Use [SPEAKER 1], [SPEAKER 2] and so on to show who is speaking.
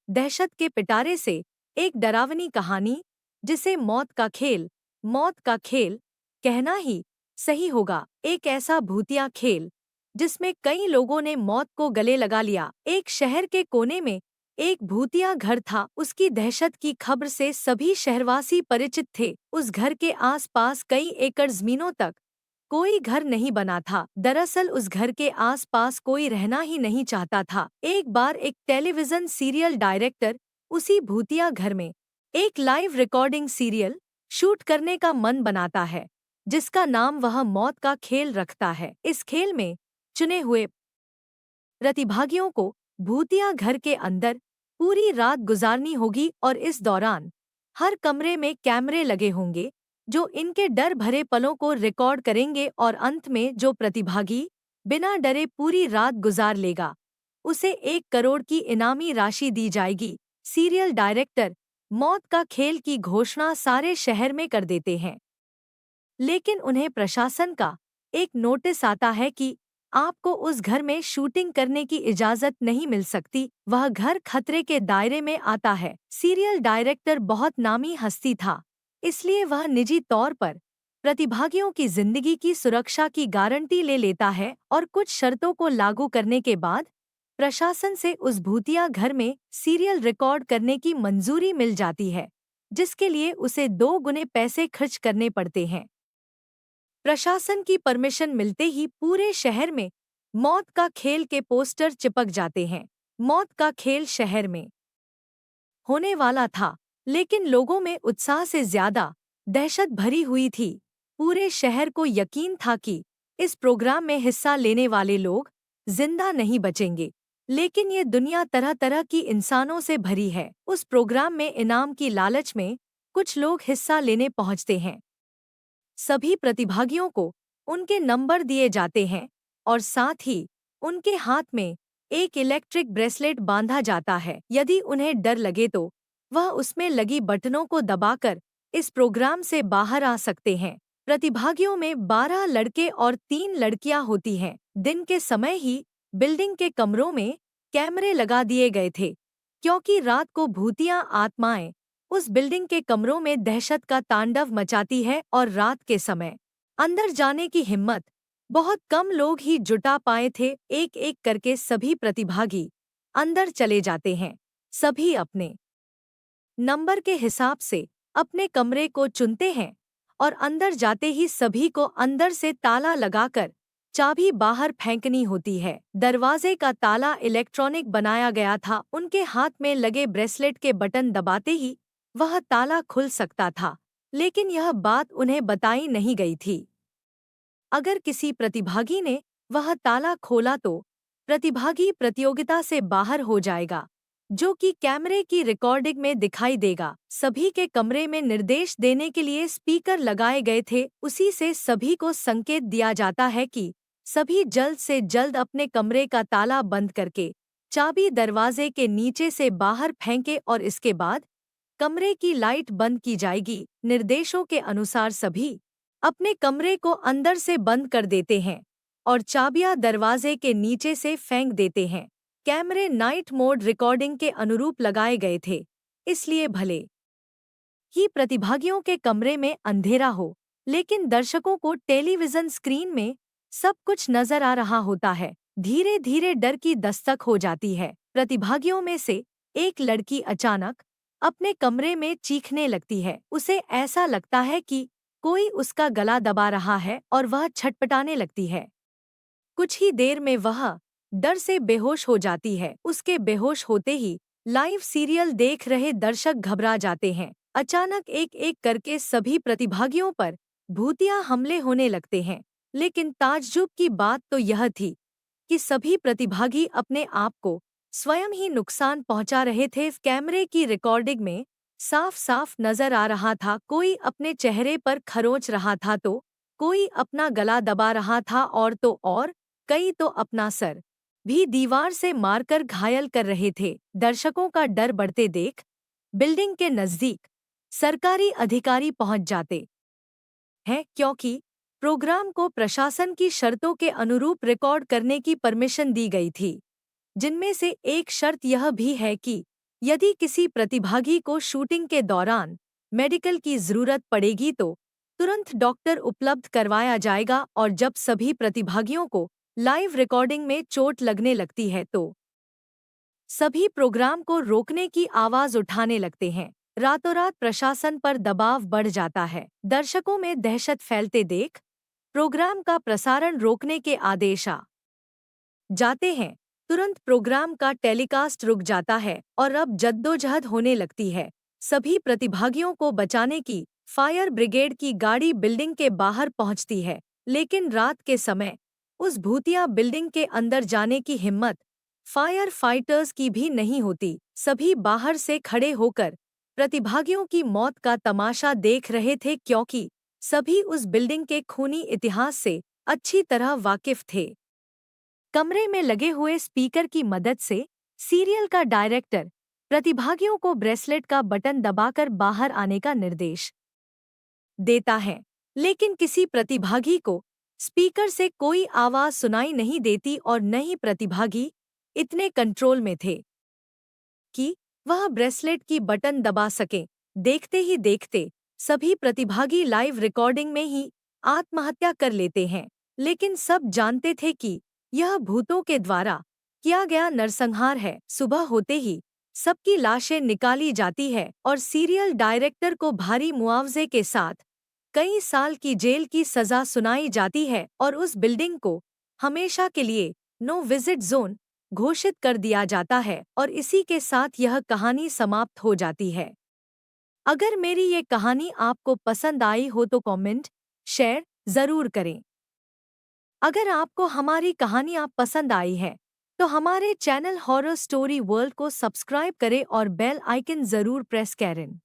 [SPEAKER 1] दहशत के पिटारे से एक डरावनी कहानी जिसे मौत का खेल कहना ही सही होगा। एक ऐसा भूतिया खेल जिसमें कई लोगों ने मौत को गले लगा लिया। एक शहर के कोने में एक भूतिया घर था। उसकी दहशत की खबर से सभी शहरवासी परिचित थे। उस घर के आसपास कई एकड़ जमीनों तक कोई घर नहीं बना था। दरअसल उस घर के आसपास कोई रहना ही नहीं चाहता था। एक बार एक टेलीविजन सीरियल डायरेक्टर उसी भूतिया घर में एक लाइव रिकॉर्डिंग सीरियल शूट करने का मन बनाता है, जिसका नाम वह मौत का खेल रखता है। इस खेल में चुने हुए प्रतिभागियों को भूतिया घर के अंदर पूरी रात गुजारनी होगी और इस दौरान हर कमरे में कैमरे लगे होंगे जो इनके डर भरे पलों को रिकॉर्ड करेंगे और अंत में जो प्रतिभागी बिना डरे पूरी रात गुजार लेगा उसे 1 करोड़ की इनामी राशि दी जाएगी। सीरियल डायरेक्टर मौत का खेल की घोषणा सारे शहर में कर देते हैं, लेकिन उन्हें प्रशासन का एक नोटिस आता है कि आपको उस घर में शूटिंग करने की इजाजत नहीं मिल सकती। वह घर खतरे के दायरे में आता है। सीरियल डायरेक्टर बहुत नामी हस्ती था, इसलिए वह निजी तौर पर प्रतिभागियों की जिंदगी की सुरक्षा की गारंटी ले लेता है और कुछ शर्तों को लागू करने के बाद प्रशासन से उस भूतिया घर में सीरियल रिकॉर्ड करने की मंजूरी मिल जाती है, जिसके लिए उसे 2 गुने पैसे खर्च करने पड़ते हैं। प्रशासन की परमिशन मिलते ही पूरे शहर में मौत का खेल के पोस्टर चिपक जाते हैं। मौत का खेल शहर में होने वाला था, लेकिन लोगों में उत्साह से ज्यादा दहशत भरी हुई थी। पूरे शहर को यकीन था कि इस प्रोग्राम में हिस्सा लेने वाले लोग जिंदा नहीं बचेंगे, लेकिन ये दुनिया तरह तरह की इंसानों से भरी है। उस प्रोग्राम में इनाम की लालच में कुछ लोग हिस्सा लेने पहुंचते हैं। सभी प्रतिभागियों को उनके नंबर दिए जाते हैं और साथ ही उनके हाथ में एक इलेक्ट्रिक ब्रेसलेट बांधा जाता है। यदि उन्हें डर लगे तो वह उसमें लगी बटनों को दबाकर इस प्रोग्राम से बाहर आ सकते हैं। प्रतिभागियों में 12 लड़के और 3 लड़कियां होती हैं। दिन के समय ही बिल्डिंग के कमरों में कैमरे लगा दिए गए थे, क्योंकि रात को भूतिया आत्माएं उस बिल्डिंग के कमरों में दहशत का तांडव मचाती है और रात के समय अंदर जाने की हिम्मत बहुत कम लोग ही जुटा पाए थे। एक एक करके सभी प्रतिभागी अंदर चले जाते हैं। सभी अपने नंबर के हिसाब से अपने कमरे को चुनते हैं और अंदर जाते ही सभी को अंदर से ताला लगाकर चाबी बाहर फेंकनी होती है। दरवाजे का ताला इलेक्ट्रॉनिक बनाया गया था। उनके हाथ में लगे ब्रेसलेट के बटन दबाते ही वह ताला खुल सकता था, लेकिन यह बात उन्हें बताई नहीं गई थी। अगर किसी प्रतिभागी ने वह ताला खोला तो प्रतिभागी प्रतियोगिता से बाहर हो जाएगा, जो कि कैमरे की रिकॉर्डिंग में दिखाई देगा। सभी के कमरे में निर्देश देने के लिए स्पीकर लगाए गए थे। उसी से सभी को संकेत दिया जाता है कि सभी जल्द से जल्द अपने कमरे का ताला बंद करके चाबी दरवाजे के नीचे से बाहर फेंके और इसके बाद कमरे की लाइट बंद की जाएगी। निर्देशों के अनुसार सभी अपने कमरे को अंदर से बंद कर देते हैं और चाबियां दरवाजे के नीचे से फेंक देते हैं। कैमरे नाइट मोड रिकॉर्डिंग के अनुरूप लगाए गए थे, इसलिए भले ही प्रतिभागियों के कमरे में अंधेरा हो, लेकिन दर्शकों को टेलीविजन स्क्रीन में सब कुछ नजर आ रहा होता है। धीरे धीरे डर की दस्तक हो जाती है। प्रतिभागियों में से एक लड़की अचानक अपने कमरे में चीखने लगती है। उसे ऐसा लगता है कि कोई उसका गला दबा रहा है और वह छटपटाने लगती है। कुछ ही देर में वह डर से बेहोश हो जाती है। उसके बेहोश होते ही लाइव सीरियल देख रहे दर्शक घबरा जाते हैं। अचानक एक एक करके सभी प्रतिभागियों पर भूतिया हमले होने लगते हैं, लेकिन ताज्जुब की बात तो यह थी कि सभी प्रतिभागी अपने आप को स्वयं ही नुकसान पहुंचा रहे थे। कैमरे की रिकॉर्डिंग में साफ साफ नजर आ रहा था, कोई अपने चेहरे पर खरोंच रहा था तो कोई अपना गला दबा रहा था और कई तो अपना सर भी दीवार से मारकर घायल कर रहे थे। दर्शकों का डर बढ़ते देख बिल्डिंग के नजदीक सरकारी अधिकारी पहुंच जाते हैं, क्योंकि प्रोग्राम को प्रशासन की शर्तों के अनुरूप रिकॉर्ड करने की परमिशन दी गई थी, जिनमें से एक शर्त यह भी है कि यदि किसी प्रतिभागी को शूटिंग के दौरान मेडिकल की जरूरत पड़ेगी तो तुरंत डॉक्टर उपलब्ध करवाया जाएगा, और जब सभी प्रतिभागियों को लाइव रिकॉर्डिंग में चोट लगने लगती है तो सभी प्रोग्राम को रोकने की आवाज उठाने लगते हैं। रातों रात प्रशासन पर दबाव बढ़ जाता है। दर्शकों में दहशत फैलते देख प्रोग्राम का प्रसारण रोकने के आदेश आ जाते हैं। तुरंत प्रोग्राम का टेलीकास्ट रुक जाता है और अब जद्दोजहद होने लगती है सभी प्रतिभागियों को बचाने की। फायर ब्रिगेड की गाड़ी बिल्डिंग के बाहर पहुंचती है, लेकिन रात के समय उस भूतिया बिल्डिंग के अंदर जाने की हिम्मत फायर फाइटर्स की भी नहीं होती। सभी बाहर से खड़े होकर प्रतिभागियों की मौत का तमाशा देख रहे थे, क्योंकि सभी उस बिल्डिंग के खूनी इतिहास से अच्छी तरह वाकिफ थे। कमरे में लगे हुए स्पीकर की मदद से सीरियल का डायरेक्टर प्रतिभागियों को ब्रेसलेट का बटन दबाकर बाहर आने का निर्देश देता है, लेकिन किसी प्रतिभागी को स्पीकर से कोई आवाज सुनाई नहीं देती और न ही प्रतिभागी इतने कंट्रोल में थे कि वह ब्रेसलेट की बटन दबा सके। देखते ही देखते सभी प्रतिभागी लाइव रिकॉर्डिंग में ही आत्महत्या कर लेते हैं, लेकिन सब जानते थे कि यह भूतों के द्वारा किया गया नरसंहार है। सुबह होते ही सबकी लाशें निकाली जाती है और सीरियल डायरेक्टर को भारी मुआवजे के साथ कई साल की जेल की सजा सुनाई जाती है और उस बिल्डिंग को हमेशा के लिए नो विजिट जोन घोषित कर दिया जाता है, और इसी के साथ यह कहानी समाप्त हो जाती है। अगर मेरी ये कहानी आपको पसंद आई हो तो कमेंट, शेयर जरूर करें। अगर आपको हमारी कहानियाँ पसंद आई है तो हमारे चैनल हॉरर स्टोरी वर्ल्ड को सब्सक्राइब करें और बेल आइकन जरूर प्रेस करें।